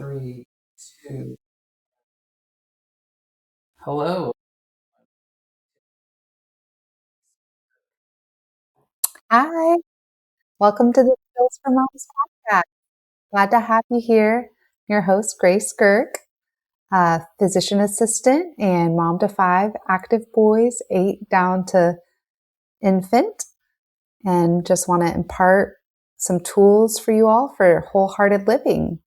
Three, two. Hello. Hi, welcome to the Skills for Moms podcast. Glad to have you here. Your host, Grace Girk, physician assistant and mom to five active boys, 8 down to infant, and just want to impart some tools for you all for wholehearted living.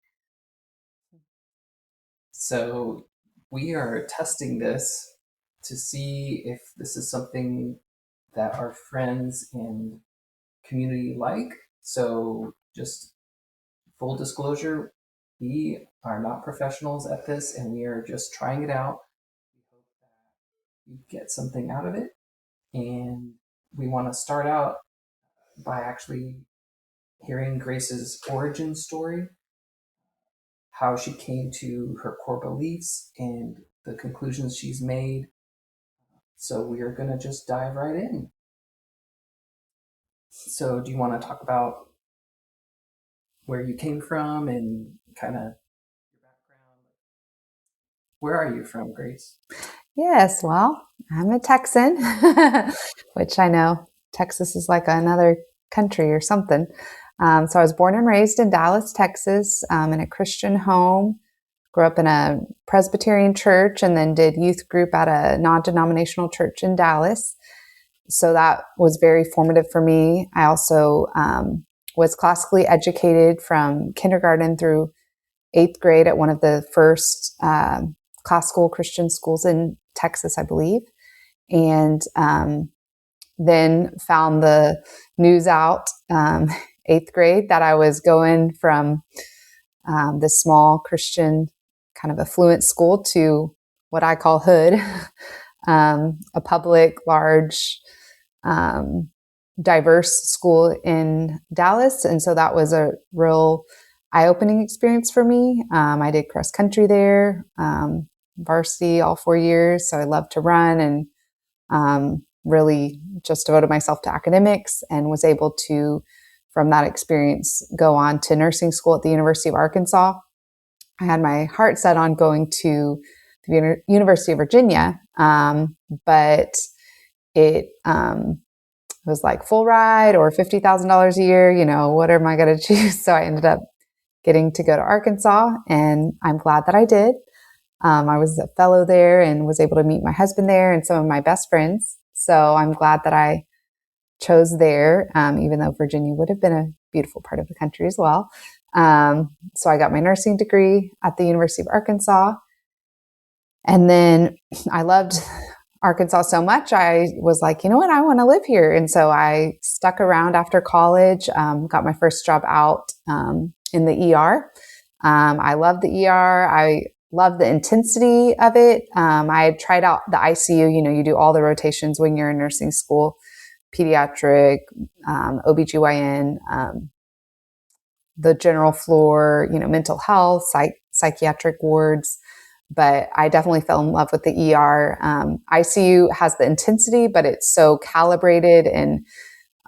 So, we are testing this to see if this is something that our friends and community like. So, just full disclosure, we are not professionals at this and we are just trying it out. We hope that you get something out of it. And we want to start out by actually hearing Grace's origin story, how she came to her core beliefs and the conclusions she's made. So we are going to just dive right in. So, do you want to talk about where you came from and kind of your background? Where are you from, Grace? Yes, well, I'm a Texan, which I know Texas is like another country or something. So I was born and raised in Dallas, Texas, in a Christian home. Grew up in a Presbyterian church and then did youth group at a non-denominational church in Dallas. So that was very formative for me. I also was classically educated from kindergarten through 8th grade at one of the first classical Christian schools in Texas, I believe. And then found the news out 8th grade that I was going from this small Christian kind of affluent school to what I call hood, a public, large, diverse school in Dallas. And so that was a real eye-opening experience for me. I did cross country there, varsity all 4 years. So I loved to run and really just devoted myself to academics and was able to, from that experience, go on to nursing school at the University of Arkansas. I had my heart set on going to the University of Virginia, but it was like full ride or $50,000 a year. What am I going to choose? So I ended up getting to go to Arkansas, and I'm glad that I did. I was a fellow there and was able to meet my husband there and some of my best friends. So I'm glad that I chose there, even though Virginia would have been a beautiful part of the country as well. So I got my nursing degree at the University of Arkansas. And then I loved Arkansas so much, I was like, you know what, I want to live here. And so I stuck around after college, got my first job out in the ER. I love the ER. I love the intensity of it. I had tried out the ICU. You do all the rotations when you're in nursing school, pediatric, OBGYN, the general floor, mental health, psychiatric wards. But I definitely fell in love with the ER. ICU has the intensity, but it's so calibrated and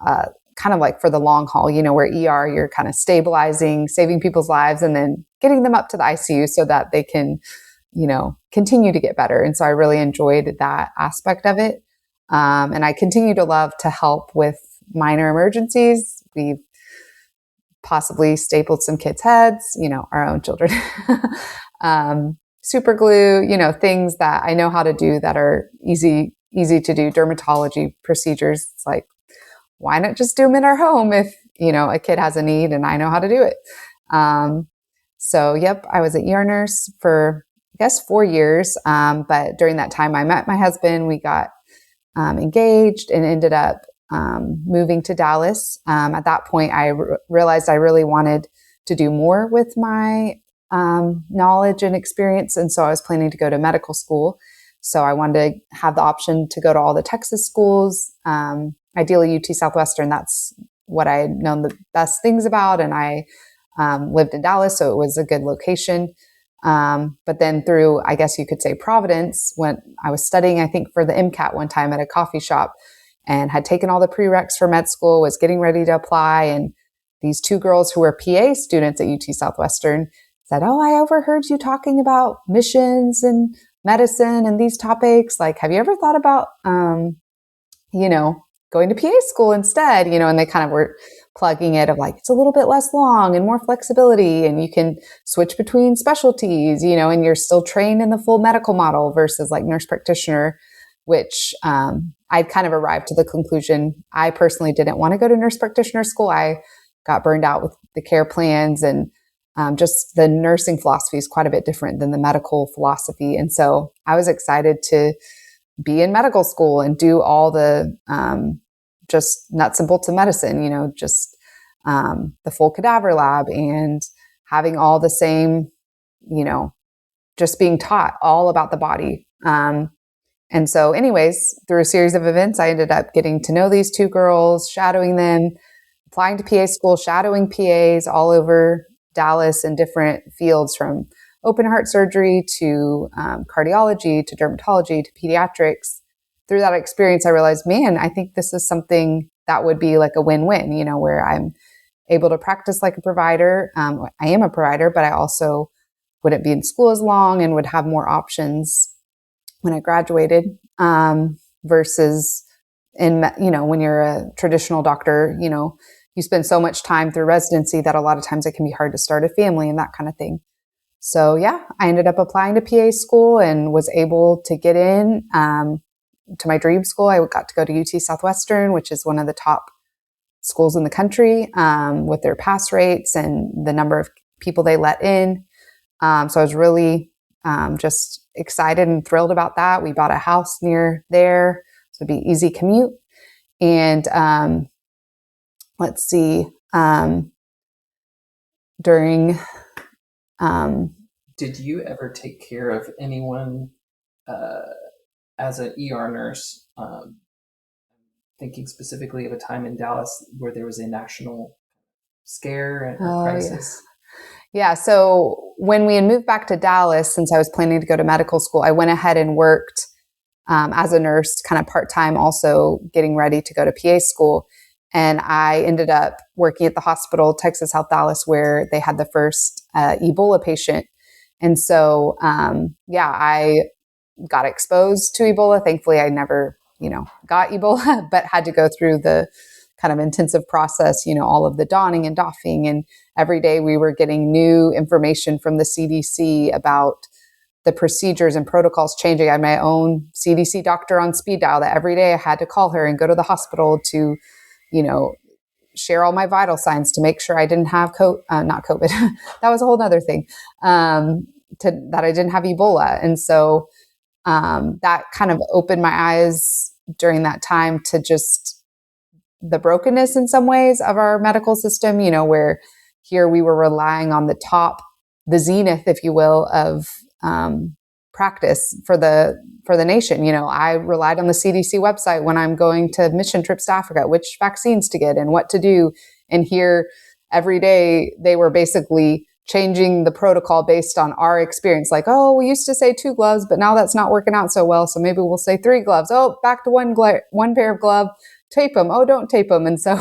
kind of like for the long haul, where ER, you're kind of stabilizing, saving people's lives, and then getting them up to the ICU so that they can, continue to get better. And so I really enjoyed that aspect of it. And I continue to love to help with minor emergencies. We've possibly stapled some kids' heads, our own children. Super glue, things that I know how to do that are easy to do. Dermatology procedures. It's like, why not just do them in our home if, a kid has a need and I know how to do it. So, yep, I was an ER nurse for, I guess, 4 years. But during that time, I met my husband. We got engaged and ended up moving to Dallas. At that point, I realized I really wanted to do more with my knowledge and experience. And so I was planning to go to medical school. So I wanted to have the option to go to all the Texas schools, ideally UT Southwestern. That's what I had known the best things about. And I lived in Dallas, so it was a good location. But then through, I guess you could say, Providence, when I was studying, I think for the MCAT one time at a coffee shop and had taken all the prereqs for med school, was getting ready to apply. And these two girls who were PA students at UT Southwestern said, "Oh, I overheard you talking about missions and medicine and these topics. Like, have you ever thought about, you know, going to PA school instead?" And they kind of were plugging it of like, it's a little bit less long and more flexibility, and you can switch between specialties, and you're still trained in the full medical model versus like nurse practitioner, which I'd kind of arrived to the conclusion I personally didn't want to go to nurse practitioner school. I got burned out with the care plans, and just the nursing philosophy is quite a bit different than the medical philosophy. And so I was excited to be in medical school and do all the just nuts and bolts of medicine, just the full cadaver lab and having all the same, just being taught all about the body. And so, anyways, through a series of events, I ended up getting to know these two girls, shadowing them, applying to PA school, shadowing PAs all over Dallas in different fields, from open heart surgery to cardiology to dermatology to pediatrics. Through that experience, I realized, man, I think this is something that would be like a win-win, where I'm able to practice like a provider. I am a provider, but I also wouldn't be in school as long and would have more options when I graduated, versus when you're a traditional doctor, you spend so much time through residency that a lot of times it can be hard to start a family and that kind of thing. So yeah, I ended up applying to PA school and was able to get in to my dream school. I got to go to UT Southwestern, which is one of the top schools in the country, with their pass rates and the number of people they let in. So I was really just excited and thrilled about that. We bought a house near there, so it'd be easy commute. And let's see, during Did you ever take care of anyone as an ER nurse? Thinking specifically of a time in Dallas where there was a national scare and crisis. Yeah. So when we had moved back to Dallas, since I was planning to go to medical school, I went ahead and worked as a nurse, kind of part-time, also getting ready to go to PA school. And I ended up working at the hospital, Texas Health Dallas, where they had the first Ebola patient. And so, I got exposed to Ebola. Thankfully, I never, got Ebola, but had to go through the kind of intensive process, all of the donning and doffing. And every day we were getting new information from the CDC about the procedures and protocols changing. I had my own CDC doctor on speed dial that every day I had to call her and go to the hospital to, share all my vital signs to make sure I didn't have not COVID. That was a whole other thing, that I didn't have Ebola. And so that kind of opened my eyes during that time to just the brokenness in some ways of our medical system, where here we were relying on the zenith, if you will, of practice for the nation. I relied on the CDC website when I'm going to mission trips to Africa, which vaccines to get and what to do. And here every day they were basically changing the protocol based on our experience. Like, oh, we used to say 2 gloves, but now that's not working out so well. So maybe we'll say 3 gloves. Oh, back to one pair of glove, tape them. Oh, don't tape them. And so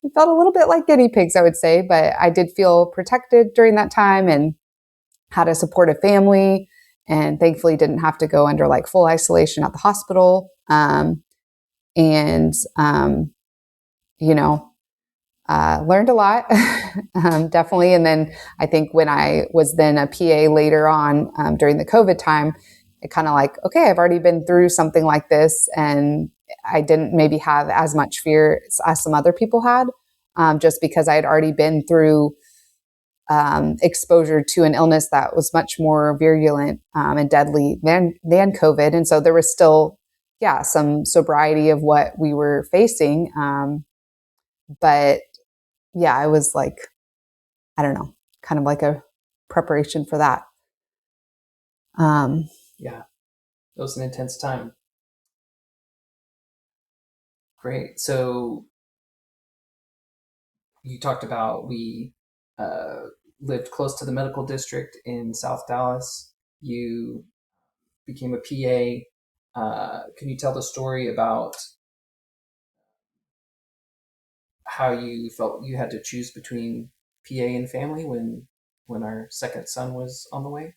we felt a little bit like guinea pigs, I would say, but I did feel protected during that time and had a supportive family, and thankfully didn't have to go under like full isolation at the hospital. Learned a lot, definitely. And then I think when I was then a PA later on, during the COVID time, it kind of like, okay, I've already been through something like this, and I didn't maybe have as much fear as some other people had, just because I had already been through exposure to an illness that was much more virulent and deadly than COVID. And so there was still, some sobriety of what we were facing. But I was like, I don't know, kind of like a preparation for that. Yeah, it was an intense time. Great. So you talked about we lived close to the medical district in South Dallas. You became a PA. Can you tell the story about how you felt you had to choose between PA and family when when our second son was on the way?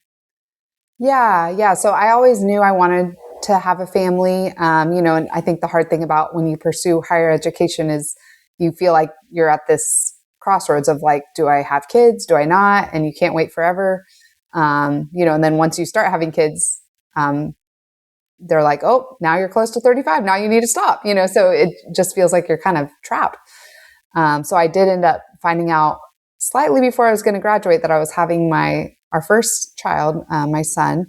Yeah. So I always knew I wanted to have a family, and I think the hard thing about when you pursue higher education is you feel like you're at this crossroads of like, do I have kids? Do I not? And you can't wait forever. And then once you start having kids, they're like, oh, now you're close to 35. Now you need to stop, so it just feels like you're kind of trapped. So I did end up finding out slightly before I was going to graduate that I was having our first child, my son,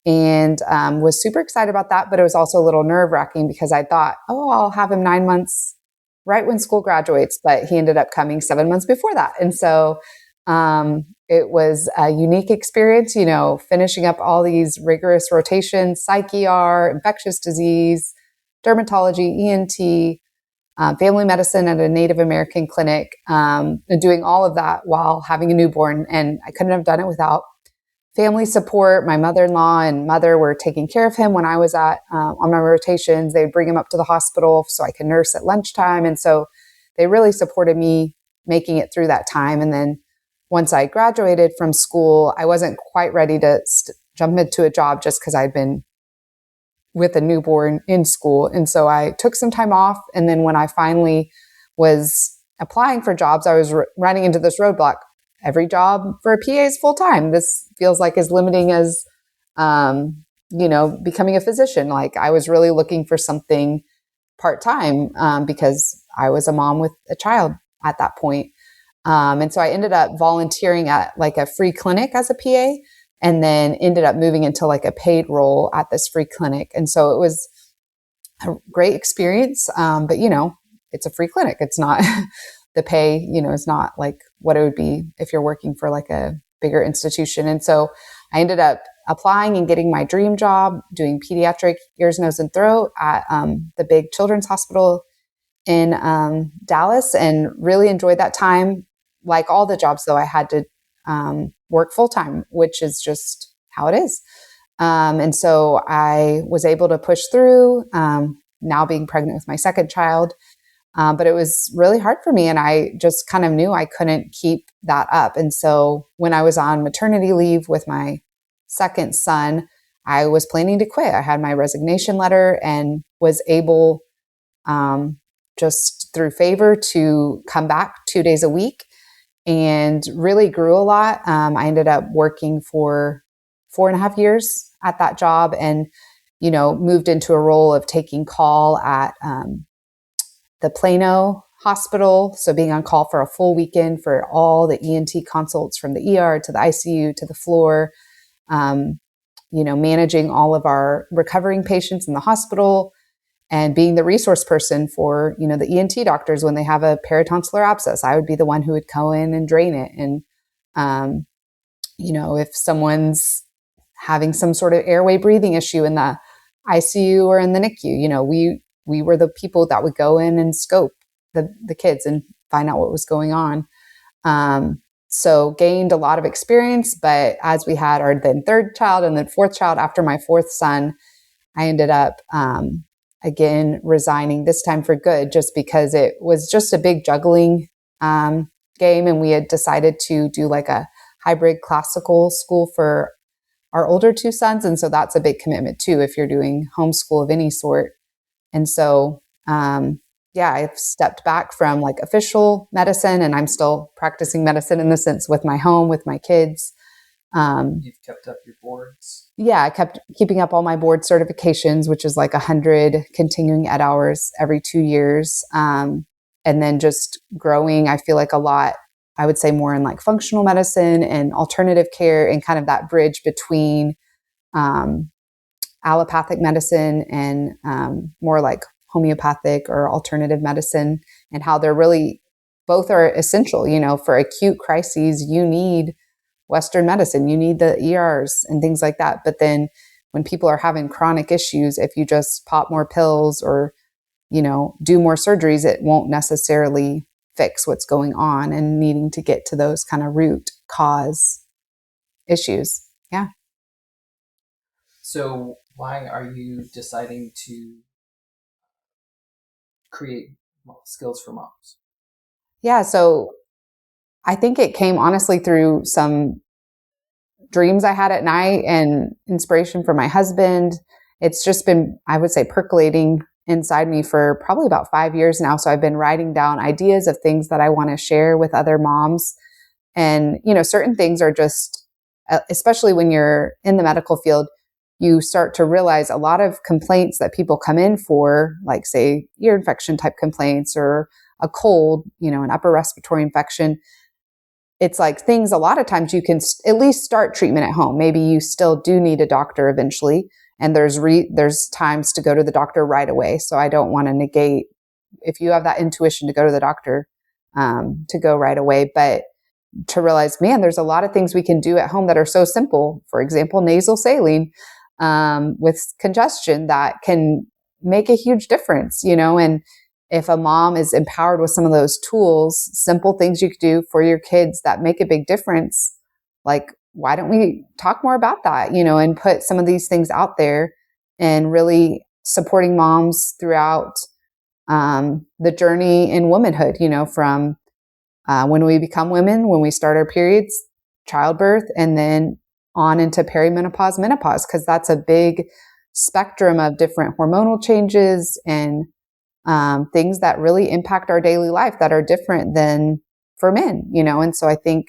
and was super excited about that. But it was also a little nerve wracking because I thought, oh, I'll have him 9 months right when school graduates. But he ended up coming 7 months before that. And so it was a unique experience, finishing up all these rigorous rotations, psych ER, infectious disease, dermatology, ENT, family medicine at a Native American clinic, and doing all of that while having a newborn. And I couldn't have done it without family support. My mother-in-law and mother were taking care of him when I was on my rotations. They'd bring him up to the hospital so I could nurse at lunchtime. And so they really supported me making it through that time. And then once I graduated from school, I wasn't quite ready to jump into a job just because I'd been with a newborn in school. And so I took some time off. And then when I finally was applying for jobs, I was running into this roadblock. Every job for a PA is full time. This feels like as limiting as, becoming a physician. Like I was really looking for something part time because I was a mom with a child at that point. And so I ended up volunteering at like a free clinic as a PA, and then ended up moving into like a paid role at this free clinic. And so it was a great experience. But it's a free clinic. It's not the pay, is not like what it would be if you're working for like a bigger institution. And so I ended up applying and getting my dream job doing pediatric ears, nose, and throat at the big children's hospital in Dallas, and really enjoyed that time. Like all the jobs, though, I had to work full time, which is just how it is. And so I was able to push through, now being pregnant with my second child. But it was really hard for me. And I just kind of knew I couldn't keep that up. And so when I was on maternity leave with my second son, I was planning to quit. I had my resignation letter and was able, just through favor, to come back 2 days a week, and really grew a lot. I ended up working for 4.5 years at that job, and, moved into a role of taking call at the Plano hospital. So being on call for a full weekend for all the ENT consults from the ER to the ICU to the floor, managing all of our recovering patients in the hospital, and being the resource person for, the ENT doctors when they have a peritonsillar abscess. I would be the one who would go in and drain it. And, if someone's having some sort of airway breathing issue in the ICU or in the NICU, we were the people that would go in and scope the kids and find out what was going on. So gained a lot of experience, but as we had our then third child and then fourth child, after my fourth son, I ended up, again, resigning, this time for good, just because it was just a big juggling game. And we had decided to do like a hybrid classical school for our older two sons. And so that's a big commitment too, if you're doing homeschool of any sort. And so, I've stepped back from like official medicine, and I'm still practicing medicine in the sense with my home, with my kids. You've kept up your boards? Yeah, I kept keeping up all my board certifications, which is like 100 continuing ed hours every 2 years. And then just growing, I feel like a lot, I would say more in like functional medicine and alternative care, and kind of that bridge between allopathic medicine and more like homeopathic or alternative medicine, and how they're really, both are essential. For acute crises, you need Western medicine, you need the ERs and things like that. But then when people are having chronic issues, if you just pop more pills or, do more surgeries, it won't necessarily fix what's going on, and needing to get to those kind of root cause issues. Yeah. So why are you deciding to create Skills for Moms? Yeah. So I think it came honestly through some dreams I had at night and inspiration from my husband. It's just been, I would say, percolating inside me for probably about 5 years now. So I've been writing down ideas of things that I want to share with other moms. And, certain things are just, especially when you're in the medical field, you start to realize a lot of complaints that people come in for, like say ear infection type complaints or a cold, an upper respiratory infection. It's like things a lot of times you can at least start treatment at home. Maybe you still do need a doctor eventually. And there's times to go to the doctor right away. So I don't want to negate if you have that intuition to go to the doctor, to go right away. But to realize, man, there's a lot of things we can do at home that are so simple. For example, nasal saline with congestion that can make a huge difference, and if a mom is empowered with some of those tools, simple things you could do for your kids that make a big difference, like why don't we talk more about that, and put some of these things out there and really supporting moms throughout the journey in womanhood, from when we become women, when we start our periods, childbirth, and then on into perimenopause, menopause, because that's a big spectrum of different hormonal changes and things that really impact our daily life that are different than for men, And so I think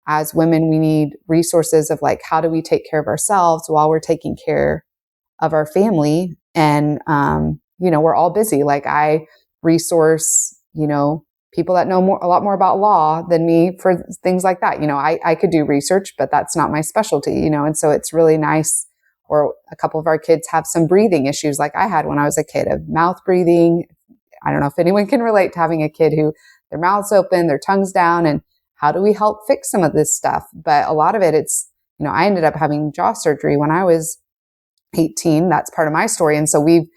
as women, we need resources of like, how do we take care of ourselves while we're taking care of our family? And, we're all busy. Like I resource, people that know a lot more about law than me for things like that. I could do research, but that's not my specialty, and so it's really nice. Or a couple of our kids have some breathing issues like I had when I was a kid, of mouth breathing. I don't know if anyone can relate to having a kid who their mouth's open, their tongue's down, and how do we help fix some of this stuff? But a lot of it, it's, I ended up having jaw surgery when I was 18. That's part of my story. And so we've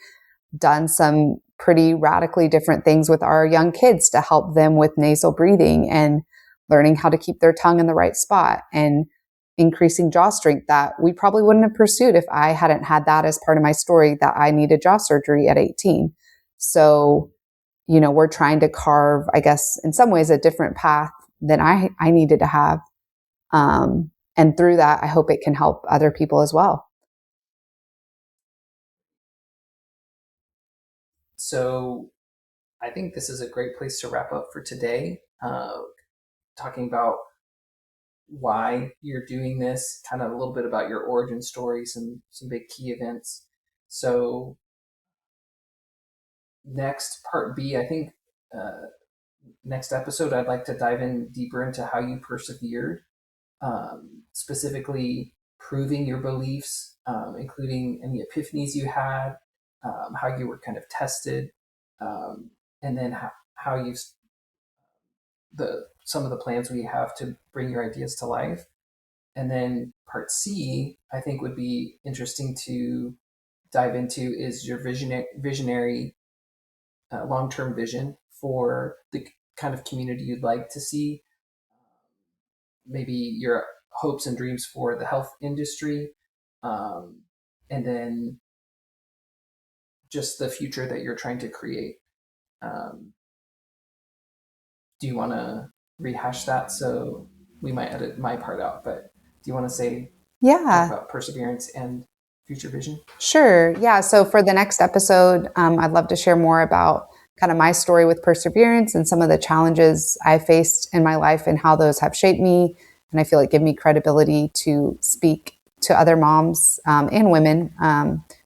done some pretty radically different things with our young kids to help them with nasal breathing and learning how to keep their tongue in the right spot and increasing jaw strength that we probably wouldn't have pursued if I hadn't had that as part of my story, that I needed jaw surgery at 18. So, we're trying to carve, I guess, in some ways, a different path than I needed to have. And through that, I hope it can help other people as well. So I think this is a great place to wrap up for today, talking about why you're doing this, kind of a little bit about your origin stories and some big key events. So next, part B, I think next episode, I'd like to dive in deeper into how you persevered, specifically proving your beliefs, including any epiphanies you had, how you were kind of tested, and then how you some of the plans we have to bring your ideas to life. And then part C, I think would be interesting to dive into, is your visionary long-term vision for the kind of community you'd like to see, maybe your hopes and dreams for the health industry, and then just the future that you're trying to create. Do you want to rehash that? So we might edit my part out, but do you want to say talk about perseverance and future vision? Sure. Yeah. So for the next episode, I'd love to share more about kind of my story with perseverance and some of the challenges I faced in my life and how those have shaped me. And I feel like give me credibility to speak to other moms and women,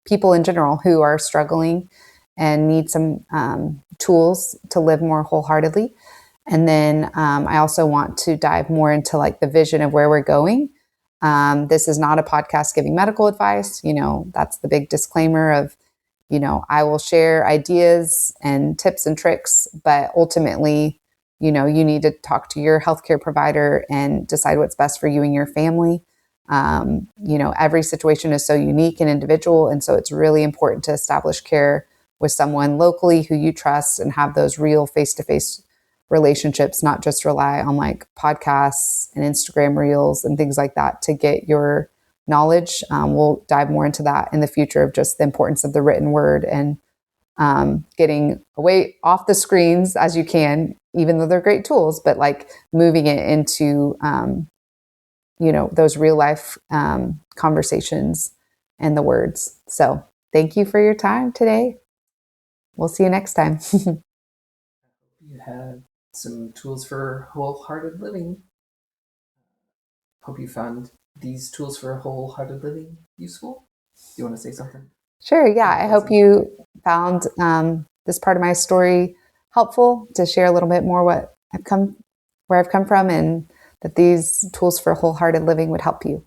people in general who are struggling and need some tools to live more wholeheartedly. And then I also want to dive more into like the vision of where we're going. This is not a podcast giving medical advice. That's the big disclaimer of, I will share ideas and tips and tricks, but ultimately, you need to talk to your healthcare provider and decide what's best for you and your family. Every situation is so unique and individual. And so it's really important to establish care with someone locally who you trust and have those real face-to-face relationships, not just rely on like podcasts and Instagram reels and things like that to get your knowledge. We'll dive more into that in the future of just the importance of the written word and getting away off the screens as you can, even though they're great tools, but like moving it into, those real life conversations and the words. So thank you for your time today. We'll see you next time. You had some tools for wholehearted living. Hope you found these tools for wholehearted living useful. Do you want to say something? Sure. Yeah. I hope you found this part of my story helpful to share a little bit more where I've come from, and that these tools for wholehearted living would help you.